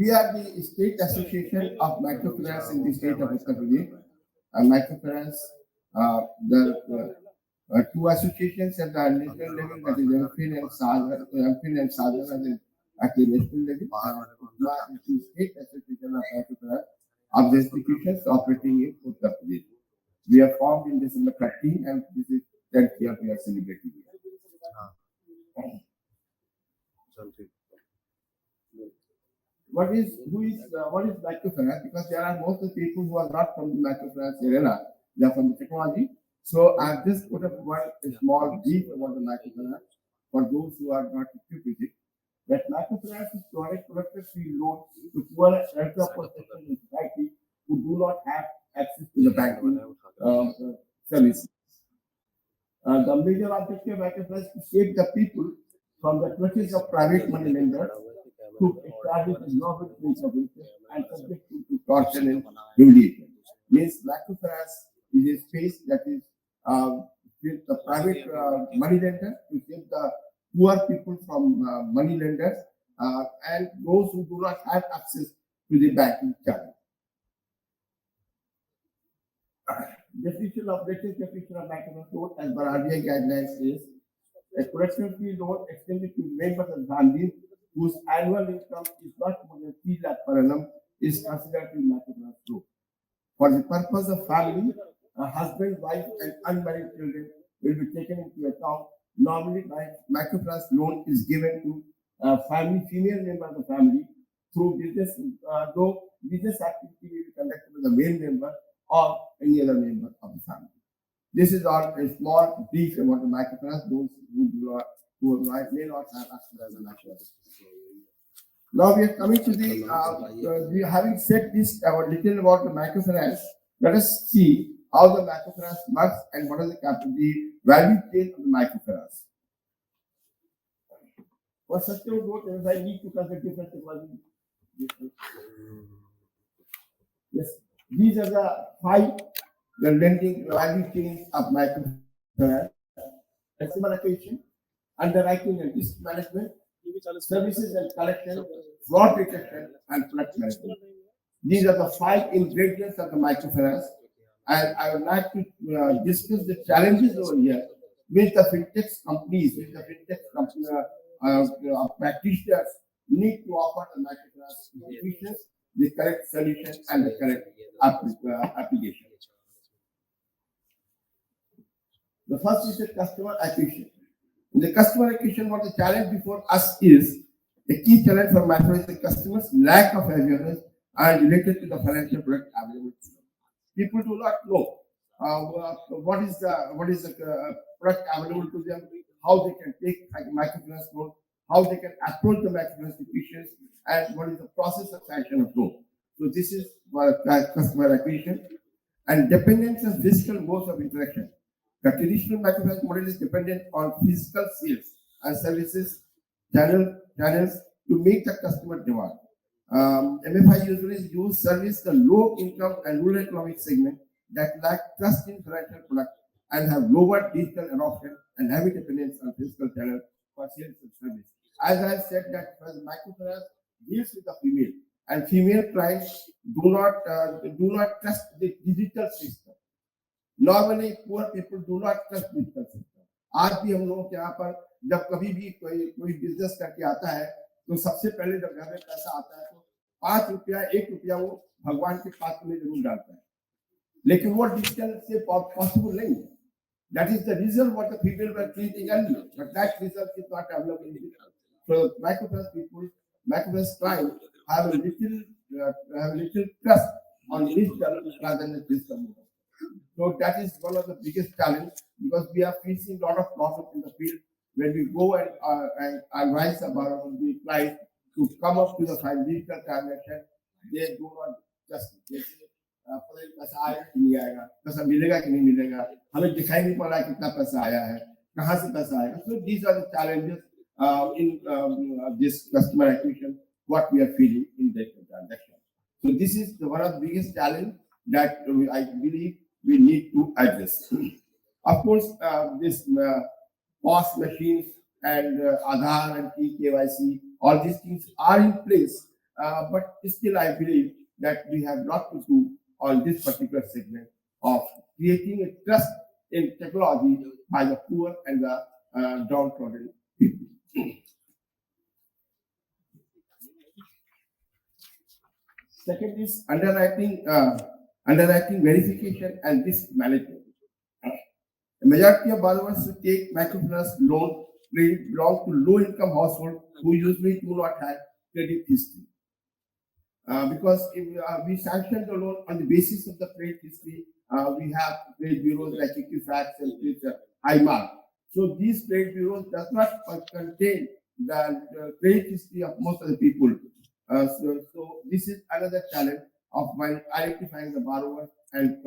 We are the state association of microfinance in the state of Uttar Pradesh. Microfinance, the two associations at the national level, that is MFIN and SAGA at the national level. UPMA is the state association of microfinance of the institutions operating in Uttar Pradesh. We are formed in December 13, and this is 10th year we are celebrating. What is microfinance? Because there are most of the people who are not from the microfinance arena, they are from the technology. So I've just put up one small brief about the microfinance for those who are not equipped with it. That microfinance is provide productive free loans to poor and sections in society who do not have access to the banking services. The major objective of microfinance is to save the people from the clutches of private money lenders to establish a novel place of interest and subject to torture and humiliation. Means microfinance is a space that is with the private money lender to save the poor people from money lenders and those who do not have access to the banking channel. Definition of microfinance loan as per RBI guidelines is a production fee loan extended to members and families whose annual income is not more than 3 lakh per annum is considered to be microfinance loan. For the purpose of family, a husband, wife, and unmarried children will be taken into account. Normally, microfinance loan is given to family, female member of the family through business, though business activity will be conducted with the male member or any other member of the family. This is all a small brief about the microfinance, those who may not have access to the microfinance. Now we are coming to the, having said this little about the microfinance, let us see how the microfinance works and what is the value chain of the microfinance. For sustainable growth, I need to consider different technologies. Yes, these are the 5 lending value chains of microfinance: customer acquisition, underwriting and risk management, services and collection, fraud detection, and product management. These are the 5 ingredients of the microfinance. And I would like to discuss the challenges over here with the fintech companies, practitioners need to offer the microfinance institutions the correct solution and the correct application. The first is the customer acquisition. In the customer acquisition, what the challenge before us is the key challenge for microfinance is the customers' lack of awareness and related to the financial product available. People do not know what is the product available to them, how they can take microfinance loan, how they can approach the microfinance institutions, and what is the process of sanction of loan. So this is customer acquisition and dependence on physical modes of interaction. The traditional microfinance model is dependent on physical sales and services channels to meet the customer demand. MFI usually use service the low income and rural economic segment that lack trust in financial products and have lower digital adoption and heavy dependence on physical channels for sales and service. As I said that microfinance deals with the female and female clients do not trust the digital system. Normally poor people do not trust digital system. आज भी हम लोगों के यहाँ पर जब कभी भी कोई बिजनेस करके आता है तो सबसे पहले जब घर में पैसा आता है तो 5 रुपया 1 रुपया वो भगवान के पात्र में जरूर डालता है, लेकिन वो डिजिटल से पॉसिबल नहीं है. That is the reason what the people were creating earlier, but that result is not available in digital. So microfinance clients have a little trust on digital rather than physical. So that is one of the biggest challenges because we are facing a lot of problems in the field when we go and advise about the client to come up to the digital transaction. They do not just पैसा आएगा कि नहीं आएगा, पैसा मिलेगा कि नहीं मिलेगा, हमें दिखाई नहीं पड़ रहा है कितना पैसा आया है, कहाँ से पैसा आएगा. So these are the challenges in this customer acquisition what we are feeling in the transaction. So this is one of the biggest challenge that I believe we need to address. Of course, this POS machines and Aadhaar and KYC, all these things are in place, but still I believe that we have lot to do on this particular segment of creating a trust in technology by the poor and the downtrodden people. Second is underwriting verification and risk management. A majority of borrowers who take microfinance loan belong to low-income households who usually do not have credit history. Because if we sanction the loan on the basis of the credit history, we have credit bureaus like Equifax and IMAR. So these credit bureaus does not contain the credit history of most of the people. So this is another challenge of identifying the borrower and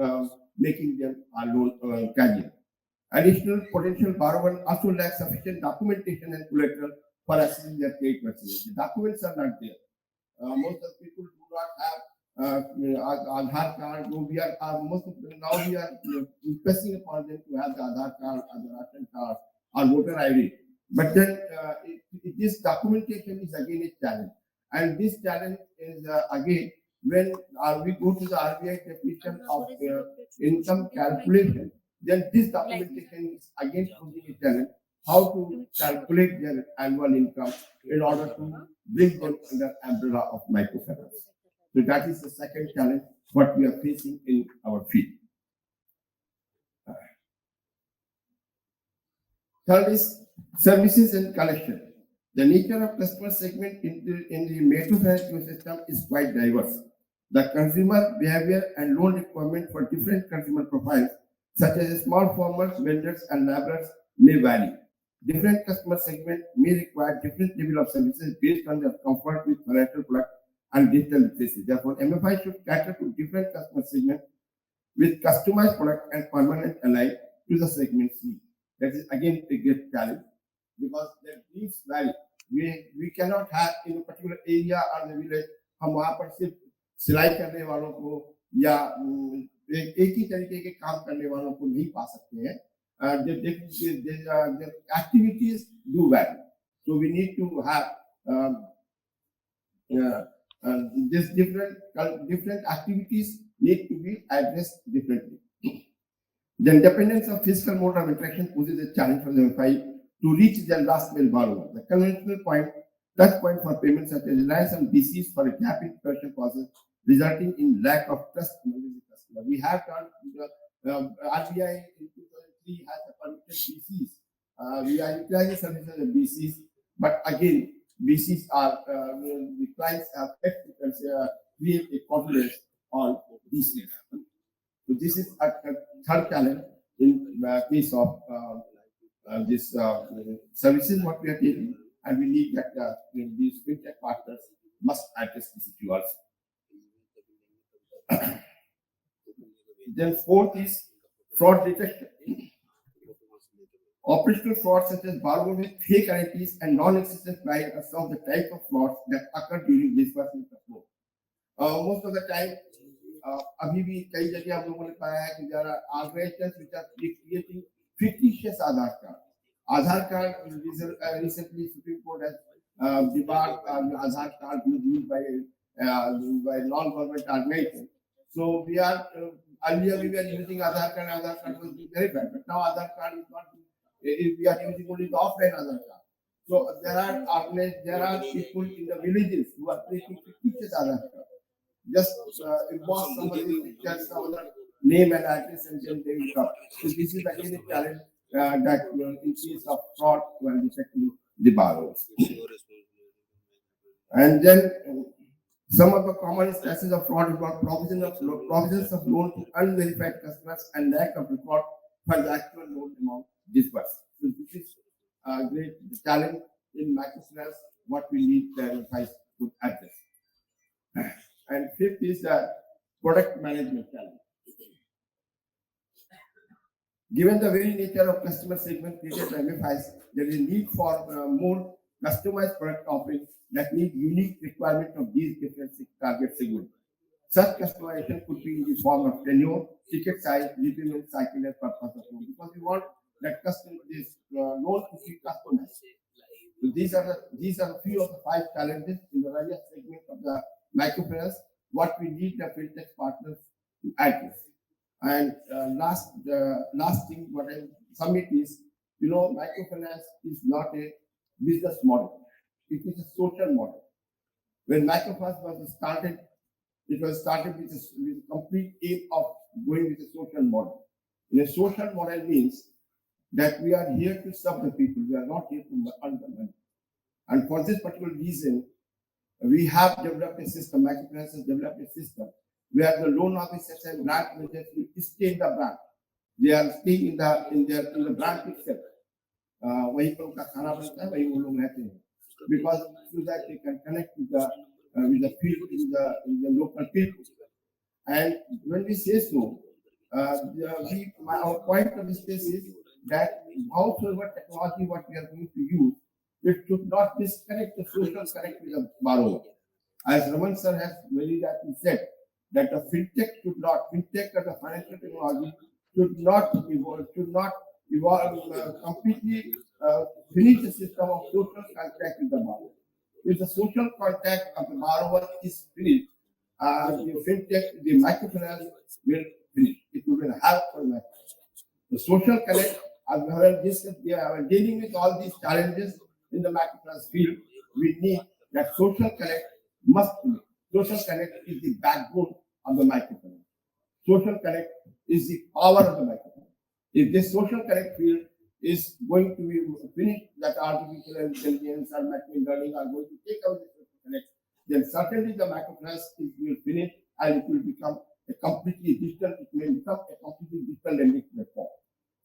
making them a loan carrier. Additional potential borrower also lack sufficient documentation and collateral for assessing their credit worthiness. The documents are not there. Most of the people do not have Aadhaar card. So we are most of them, now we are requesting upon them to have the Aadhaar card, the ration card, or voter ID. But then this documentation is again a challenge, and this challenge is again when we go to the RBI definition of income calculation. Then this documentation is again posing a challenge how to calculate their annual income in order to bring them under umbrella of microfinance. So that is the second challenge what we are facing in our field. Third is services and collection. The nature of customer segment in the microfinance ecosystem is quite diverse. The consumer behavior and loan requirement for different consumer profiles, such as small farmers, vendors, and laborers, may vary. Different customer segments may require different level of services based on their comfort with financial product and digital literacy. Therefore, MFI should cater to different customer segments with customized product and permanent aligned to the segment's needs. That is again a great challenge because their needs vary. We cannot have in a particular area or the village हम वहाँ पर सिर्फ सिलाई करने वालों को या एक ही तरीके के काम करने वालों को नहीं पा सकते हैं. The activities do vary. So we need to have this different activities need to be addressed differently. The dependence of physical mode of interaction poses a challenge for the MFI to reach their last mile borrower. The conventional touch point for payments such as reliance on BCs for a gap in collection process, resulting in lack of trust among the customer. We have done RBI in 2003 has permitted BCs. We are utilizing services of BCs, but again, BCs are the clients have create a confidence on BCs. So this is a third challenge in the case of this services what we are taking, and we need that these fintech partners must address this issue also. Then fourth is fraud detection. Operational frauds such as borrowing with fake identities and non-existent client are some of the type of frauds that occur during disbursement of loan. Most of the time, अभी भी कई जगह हम लोगों ने पाया है कि there are organizations which are creating fictitious Aadhaar card. Recently, Supreme Court has debarred Aadhaar card used by non-government organizations. So we are earlier we were using Aadhaar card was being verified, but now Aadhaar card is not. We are using only the offline Aadhaar card. So there are people in the villages who are creating fictitious Aadhaar card. Just emboss somebody's picture, some other name and address, and then they will come. So this is again a challenge that in case of fraud when detecting the borrowers. And then some of the common instances of fraud involve provisions of loan to unverified customers and lack of record for the actual loan amount disbursed. So this is a great challenge in microfinance. What we need to address. And fifth is the product management challenge. Given the very nature of customer segment created by MFIs, there is a need for more customized product offerings that meet unique requirements of these different target segments. Such customization could be in the form of tenure, ticket size, repayment cycle, and purpose of loan. Because we want that this loan to be customized. So these are a few of the 5 challenges in the various segments of the microfinance, what we need the fintech partners to address. And last thing, what I submit is, microfinance is not a business model; it is a social model. When microfinance was started, it was started with a complete aim of going with a social model. And a social model means that we are here to serve the people. We are not here to earn the money. And for this particular reason, we have developed a system, microfinance has developed a system where the loan officers and branch managers will stay in the branch. They are staying in the branch itself. वहीं पर उनका खाना बनता है, वहीं वो लोग रहते हैं. Because so that they can connect with the field, with the local people. And when we say so, our point of this case is that however technology what we are going to use, it should not disconnect the social connect with the borrower. As Raman sir has very rightly said, that the fintech or the financial technology should not evolve completely finish the system of social contact with the borrower. If the social contact of the borrower is finished, the fintech, the microfinance will finish. It will be a help for microfinance. The social connect, as we have discussed, we are dealing with all these challenges in the microfinance field. We need that social connect must be. Social connect is the backbone of the microfinance. Social connect is the power of the microfinance. If this social connect field is going to be finished, that artificial intelligence or machine learning are going to take out the social connect, then certainly the microfinance will finish and it will become a completely digital, it may become a completely digital lending platform.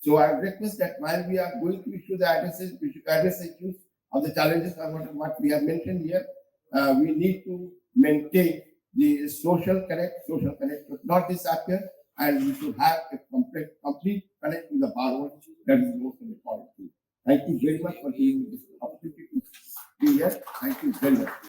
So I request that while we are going to issue the addresses, we should address the issues of the challenges of what we have mentioned here. We need to maintain the social connect should not disappear, and we should have a complete connect with the borrower. That is the most important thing. Thank you very much for giving me this opportunity to be here. Thank you very much.